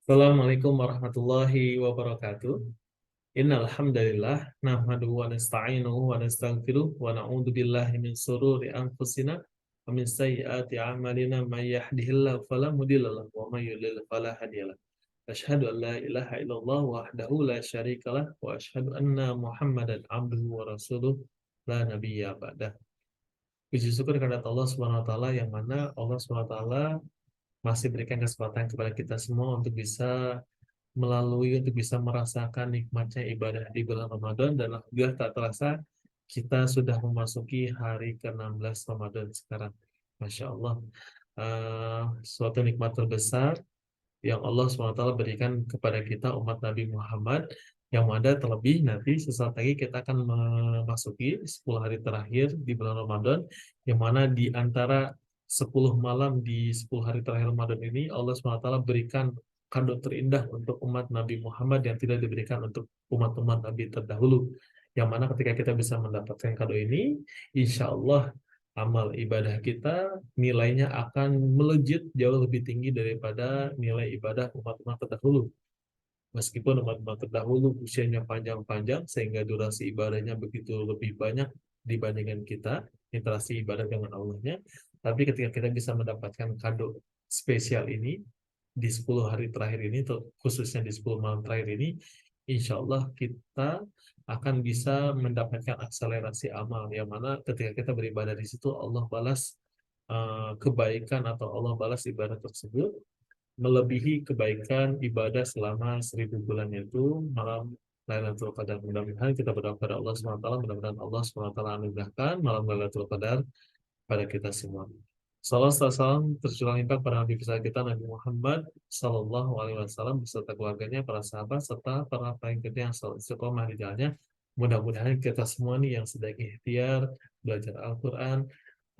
Assalamualaikum warahmatullahi wabarakatuh. Innal hamdalillah nahmaduhu wa nasta'inuhu wa nastaghfiruh wa na'udzu billahi min shururi anfusina wa min sayyiati a'malina may yahdihillahu fala mudilla lahu wa may yudlil fala hadiyalah. Asyhadu an la ilaha illallah wahdahu la syarikalah wa asyhadu anna Muhammadan abduhu wa rasuluh la nabiyya ba'dah. Puji syukur kepada Allah Subhanahu wa taala yang mana Allah Subhanahu wa taala masih berikan kesempatan kepada kita semua untuk bisa untuk bisa merasakan nikmatnya ibadah di bulan Ramadan, dan alhamdulillah tak terasa kita sudah memasuki hari ke-16 Ramadan sekarang. Masya Allah. Suatu nikmat terbesar yang Allah SWT berikan kepada kita umat Nabi Muhammad, yang mana terlebih nanti sesaat lagi kita akan memasuki 10 hari terakhir di bulan Ramadan, yang mana di antara 10 malam di 10 hari terakhir Ramadan ini Allah SWT berikan kado terindah untuk umat Nabi Muhammad yang tidak diberikan untuk umat-umat Nabi terdahulu, yang mana ketika kita bisa mendapatkan kado ini, insya Allah amal ibadah kita nilainya akan melejit jauh lebih tinggi daripada nilai ibadah umat-umat terdahulu. Meskipun umat-umat terdahulu usianya panjang-panjang sehingga durasi ibadahnya begitu lebih banyak dibandingkan kita, interaksi ibadah dengan Allahnya, tapi ketika kita bisa mendapatkan kado spesial ini di 10 hari terakhir ini, khususnya di 10 malam terakhir ini, insya Allah kita akan bisa mendapatkan akselerasi amal, yang mana ketika kita beribadah di situ Allah balas kebaikan, atau Allah balas ibadah tersebut melebihi kebaikan ibadah selama 1000 bulan, yaitu malam Lailatul Qadar. Mudah-mudahan kita berdoa kepada Allah SWT, mudah-mudahan Allah SWT anugerahkan malam Lailatul Qadar pada kita semua. Salam salam tercurah limpah pada Nabi besar kita Nabi Muhammad Sallallahu Alaihi Wasallam beserta keluarganya, para sahabat, serta para pengikut yang selalu istiqomah di jalannya. Mudah-mudahan kita semua nih yang sedang ikhtiar belajar Al-Quran,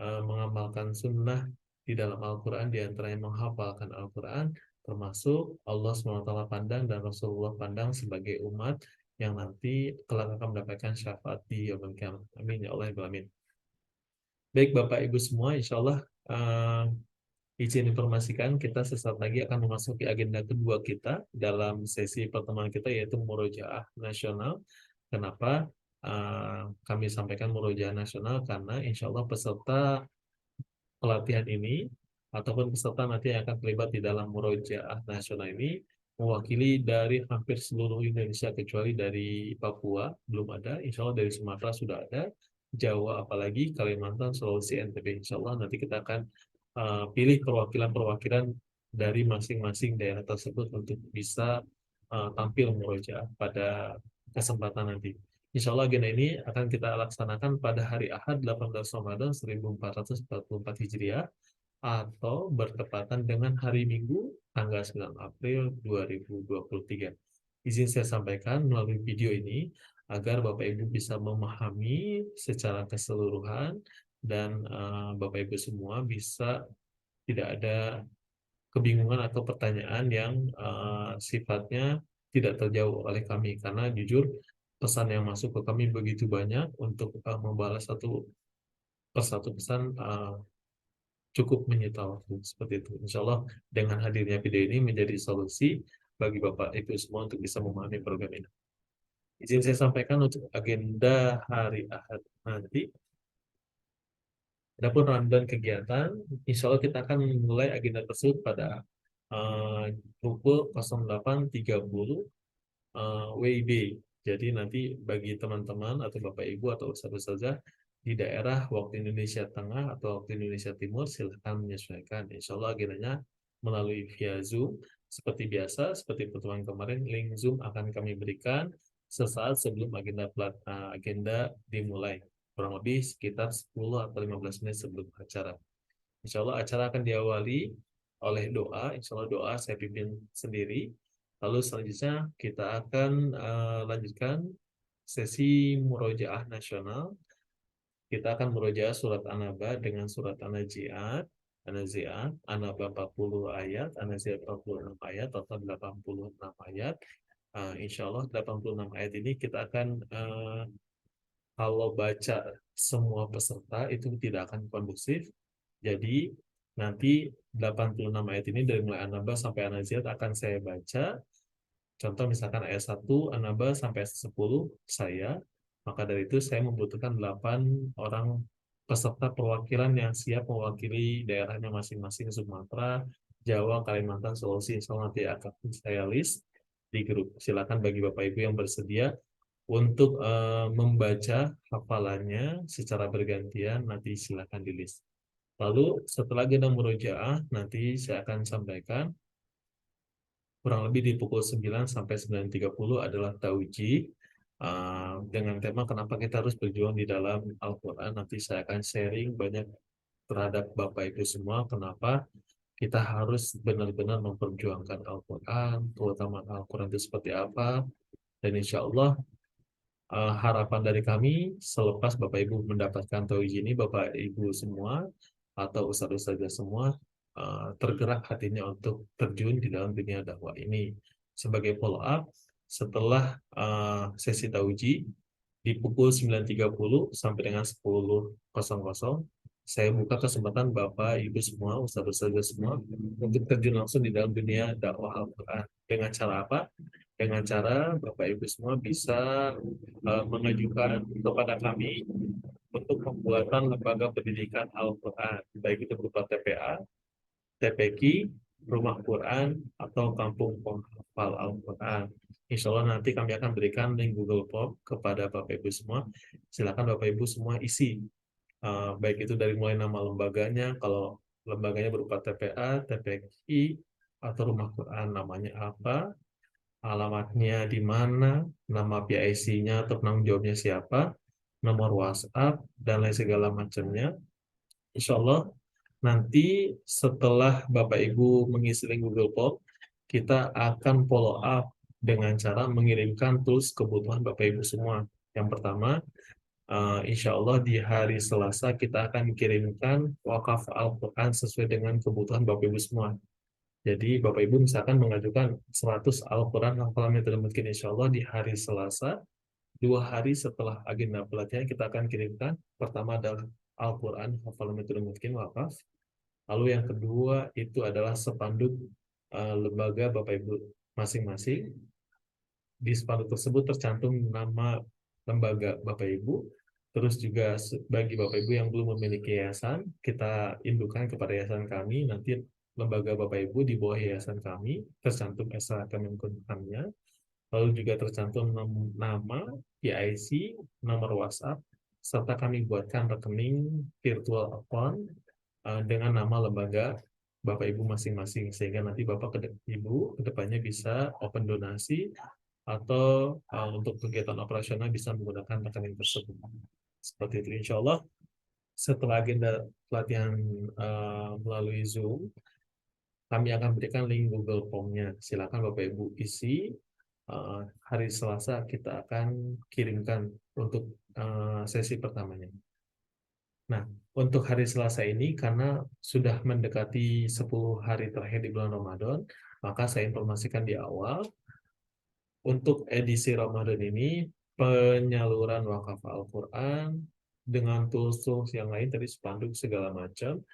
mengamalkan sunnah di dalam Al-Quran, di antaranya menghafalkan Al-Quran, termasuk Allah SWT pandang dan Rasulullah pandang sebagai umat yang nanti kelak akan mendapatkan syafaat di yaumil qiyamah. Amin ya Allah ya Amin. Baik Bapak Ibu semua, insya Allah izin informasikan kita sesaat lagi akan memasuki agenda kedua kita dalam sesi pertemuan kita, yaitu Murojaah Nasional. Kenapa kami sampaikan Murojaah Nasional? Karena insya Allah peserta pelatihan ini ataupun peserta nanti yang akan terlibat di dalam Murojaah Nasional ini mewakili dari hampir seluruh Indonesia, kecuali dari Papua belum ada. Insya Allah dari Sumatera sudah ada, Jawa apalagi, Kalimantan, Sulawesi, NTB. Insya Allah nanti kita akan pilih perwakilan-perwakilan dari masing-masing daerah tersebut untuk bisa tampil murojaah pada kesempatan nanti. Insya Allah agenda ini akan kita laksanakan pada hari Ahad 18 Ramadan 1444 Hijriah, atau bertepatan dengan hari Minggu tanggal 9 April 2023. Izin saya sampaikan melalui video ini agar Bapak Ibu bisa memahami secara keseluruhan, dan Bapak Ibu semua bisa tidak ada kebingungan atau pertanyaan yang sifatnya tidak terjawab oleh kami, karena jujur pesan yang masuk ke kami begitu banyak, untuk membalas satu persatu pesan cukup menyita waktu seperti itu. Insya Allah dengan hadirnya video ini menjadi solusi bagi Bapak Ibu semua untuk bisa memahami program ini. Izin saya sampaikan untuk agenda hari Ahad nanti. Adapun rundown kegiatan, insya Allah kita akan memulai agenda tersebut pada pukul 08.30 WIB. Jadi nanti bagi teman-teman atau Bapak Ibu atau ustaz-ustazah di daerah waktu Indonesia Tengah atau waktu Indonesia Timur, silahkan menyesuaikan. Insya Allah agendanya melalui via Zoom. Seperti biasa, seperti pertemuan kemarin, link Zoom akan kami berikan sesaat sebelum agenda dimulai. Kurang lebih sekitar 10 atau 15 menit sebelum acara. Insya Allah acara akan diawali oleh doa. Insya Allah doa saya pimpin sendiri. Lalu selanjutnya kita akan lanjutkan sesi murojaah nasional. Kita akan murojaah surat An-Naba dengan surat An-Nazi'at, An-Naba 40 ayat, An-Nazi'at 46 ayat, total 86 ayat. Insya Allah 86 ayat ini kita akan kalau baca semua peserta itu tidak akan kondusif. Jadi nanti 86 ayat ini dari mulai An-Naba sampai An-Nazi'at akan saya baca. Contoh misalkan ayat 1 An-Naba sampai ayat 10 saya, maka dari itu saya membutuhkan 8 orang peserta perwakilan yang siap mewakili daerahnya masing-masing, Sumatera, Jawa, Kalimantan, Sulawesi. Insya Allah nanti akan saya list di grup. Silakan bagi Bapak Ibu yang bersedia untuk membaca hafalannya secara bergantian, nanti silakan di list. Lalu setelah agenda murojaah, nanti saya akan sampaikan kurang lebih di pukul 9 sampai 9.30 adalah tauji dengan tema kenapa kita harus berjuang di dalam Al-Quran. Nanti saya akan sharing banyak terhadap Bapak Ibu semua kenapa kita harus benar-benar memperjuangkan Al-Quran, terutama Al-Quran itu seperti apa. Dan insya Allah harapan dari kami selepas Bapak Ibu mendapatkan tauji ini, Bapak Ibu semua atau ustadz-ustadzah semua tergerak hatinya untuk terjun di dalam dunia dakwah ini. Sebagai follow up, setelah sesi tauji di pukul 9.30 sampai dengan 10.00, saya buka kesempatan Bapak Ibu semua, ustadz-ustadzah semua untuk terjun langsung di dalam dunia dakwah Al-Quran. Dengan cara apa? Dengan cara Bapak Ibu semua bisa mengajukan kepada kami untuk pembuatan lembaga pendidikan Al-Quran, baik itu berupa TPA, TPQ, Rumah Quran, atau Kampung Penghafal Al-Quran. Insya Allah nanti kami akan berikan link Google Form kepada Bapak Ibu semua. Silakan Bapak Ibu semua isi, baik itu dari mulai nama lembaganya, kalau lembaganya berupa TPA, TPQ, atau Rumah Quran, namanya apa, alamatnya di mana, nama PIC-nya atau penanggung jawabnya siapa, nomor WhatsApp, dan lain segala macamnya. Insya Allah nanti setelah Bapak Ibu mengisi link Google Form, kita akan follow up dengan cara mengirimkan tools kebutuhan Bapak Ibu semua. Yang pertama, insya Allah di hari Selasa kita akan kirimkan wakaf Al-Quran sesuai dengan kebutuhan Bapak Ibu semua. Jadi Bapak Ibu misalkan mengajukan 100 Al-Quran hafalan metode mungkin, insya Allah di hari Selasa, 2 hari setelah agenda pelatihan kita akan kirimkan. Pertama adalah Al-Quran hafalan metode mungkin wakaf. Lalu yang kedua itu adalah spanduk lembaga Bapak Ibu masing-masing. Di spanduk tersebut tercantum nama lembaga Bapak Ibu. Terus juga bagi Bapak Ibu yang belum memiliki yayasan, kita indukkan kepada yayasan kami. Nanti lembaga Bapak Ibu di bawah yayasan kami tercantum SH Kemenkumhamnya. Lalu juga tercantum nama, PIC, nomor WhatsApp, serta kami buatkan rekening virtual account dengan nama lembaga Bapak Ibu masing-masing, sehingga nanti Bapak Ibu kedepannya bisa open donasi atau untuk kegiatan operasional bisa menggunakan rekening tersebut. Seperti itu, insya Allah setelah agenda pelatihan melalui Zoom, kami akan berikan link Google Form-nya. Silakan Bapak Ibu isi. Hari Selasa kita akan kirimkan untuk sesi pertamanya. Nah, untuk hari Selasa ini karena sudah mendekati 10 hari terakhir di bulan Ramadan, maka saya informasikan di awal untuk edisi Ramadan ini penyaluran wakaf Al-Quran dengan tools-tools yang lain tadi spanduk segala macam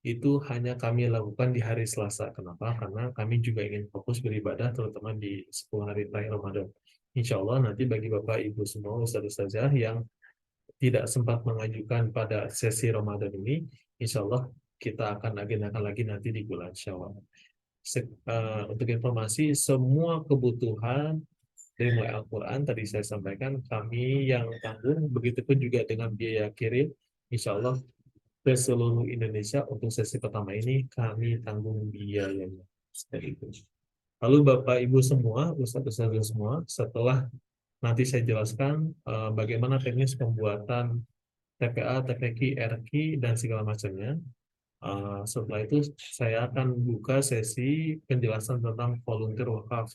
itu hanya kami lakukan di hari Selasa. Kenapa? Karena kami juga ingin fokus beribadah terutama di 10 hari terakhir Ramadan. Insya Allah nanti bagi Bapak Ibu semua ustaz-ustazah yang tidak sempat mengajukan pada sesi Ramadan ini, insya Allah kita akan agendakan lagi nanti di bulan Syawal. Untuk informasi, semua kebutuhan dari mulai Al-Quran tadi saya sampaikan kami yang tanggung, begitupun juga dengan biaya kirim, insya Allah ke seluruh Indonesia untuk sesi pertama ini kami tanggung biayanya. Seperti itu. Lalu Bapak Ibu semua, Ustaz-Ustaz semua, setelah nanti saya jelaskan bagaimana teknis pembuatan TPA, TPQ, RQ, dan segala macamnya. Setelah itu saya akan buka sesi penjelasan tentang volunteer wakaf.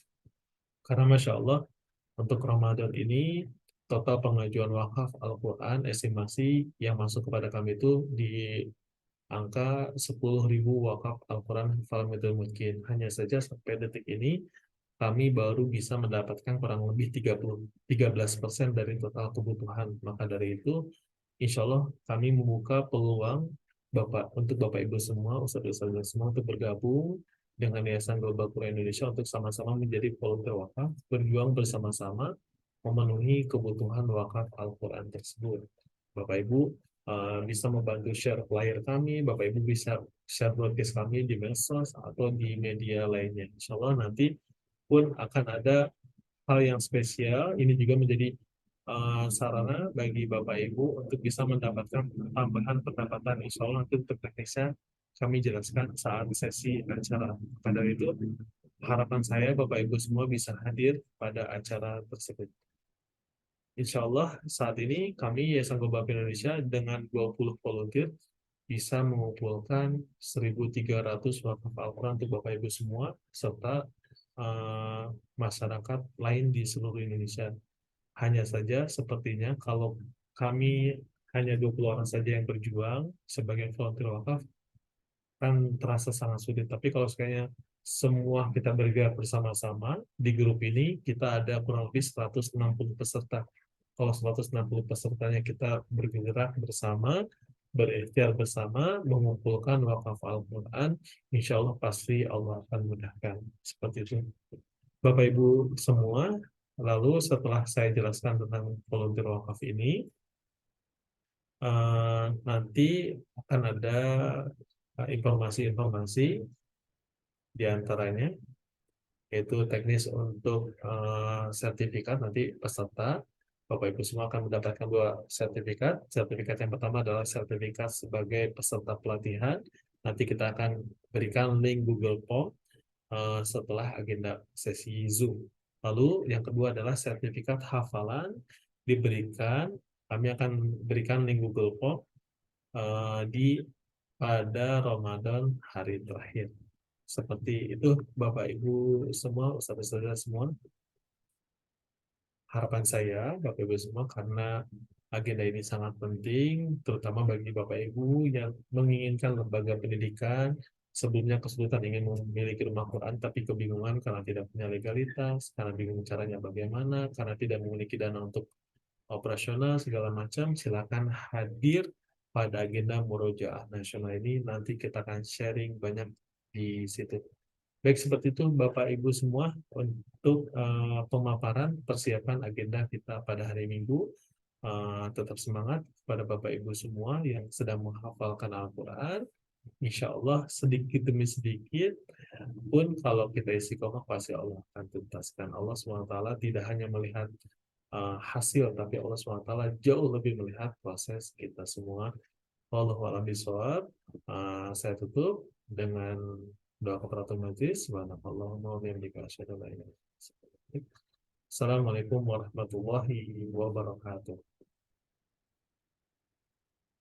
Karena Masya Allah, untuk Ramadan ini, total pengajuan wakaf Al-Quran, estimasi yang masuk kepada kami itu di angka 10.000 wakaf Al-Quran hafal metode mungkin. Hanya saja sampai detik ini, kami baru bisa mendapatkan kurang lebih 13% dari total kebutuhan. Maka dari itu, insya Allah kami membuka peluang untuk Bapak Ibu semua, Ustadz-Ustadz semua untuk bergabung dengan Yayasan Global Quran Indonesia untuk sama-sama menjadi volunteer wakaf, berjuang bersama-sama memenuhi kebutuhan wakaf Al-Quran tersebut. Bapak Ibu bisa membantu share flyer kami, Bapak Ibu bisa share broadcast kami di medsos atau di media lainnya. Insya Allah nanti pun akan ada hal yang spesial. Ini juga menjadi sarana bagi Bapak Ibu untuk bisa mendapatkan tambahan pendapatan. Insya Allah nanti untuk teknisnya kami jelaskan saat sesi acara. Pada itu harapan saya Bapak Ibu semua bisa hadir pada acara tersebut. Insya Allah saat ini kami Yayasan Global Indonesia dengan 20 volunteer bisa mengumpulkan 1.300 wakaf Al-Quran untuk Bapak Ibu semua serta masyarakat lain di seluruh Indonesia. Hanya saja sepertinya kalau kami hanya 20 orang saja yang berjuang sebagai volunteer wakaf, kan terasa sangat sulit. Tapi kalau sekalian semua kita bergerak bersama-sama di grup ini, kita ada kurang lebih 160 peserta. Kalau 160 pesertanya kita bergerak bersama, berikhtiar bersama, mengumpulkan wakaf Al-Quran, insya Allah pasti Allah akan mudahkan. Seperti itu. Bapak Ibu semua, lalu setelah saya jelaskan tentang volunteer wakaf ini, nanti akan ada informasi-informasi di antaranya, yaitu teknis untuk sertifikat nanti peserta. Bapak Ibu semua akan mendapatkan 2 sertifikat. Sertifikat yang pertama adalah sertifikat sebagai peserta pelatihan. Nanti kita akan berikan link Google Form setelah agenda sesi Zoom. Lalu yang kedua adalah sertifikat hafalan diberikan. Kami akan berikan link Google Form di pada Ramadan hari terakhir. Seperti itu Bapak Ibu semua, Ustaz-Ustazah semua. Harapan saya Bapak Ibu semua, karena agenda ini sangat penting, terutama bagi Bapak Ibu yang menginginkan lembaga pendidikan, sebelumnya kesulitan ingin memiliki rumah Quran, tapi kebingungan karena tidak punya legalitas, karena bingung caranya bagaimana, karena tidak memiliki dana untuk operasional, segala macam, silakan hadir pada agenda Murojaah Nasional ini, nanti kita akan sharing banyak di situ. Baik, seperti itu Bapak Ibu semua untuk pemaparan persiapan agenda kita pada hari Minggu. Tetap semangat pada Bapak Ibu semua yang sedang menghafalkan Al-Quran. Insya Allah sedikit demi sedikit pun kalau kita istiqomah pasti Allah akan tuntaskan. Allah SWT tidak hanya melihat hasil, tapi Allah SWT jauh lebih melihat proses kita semua. Wallahu a'lam bishawab. Saya tutup dengan doa kafaratul majlis. Subhanakallahumma wa bihamdika asyhadu an la ilaha illa anta astaghfiruka wa atubu ilaik. Assalamualaikum warahmatullahi wabarakatuh.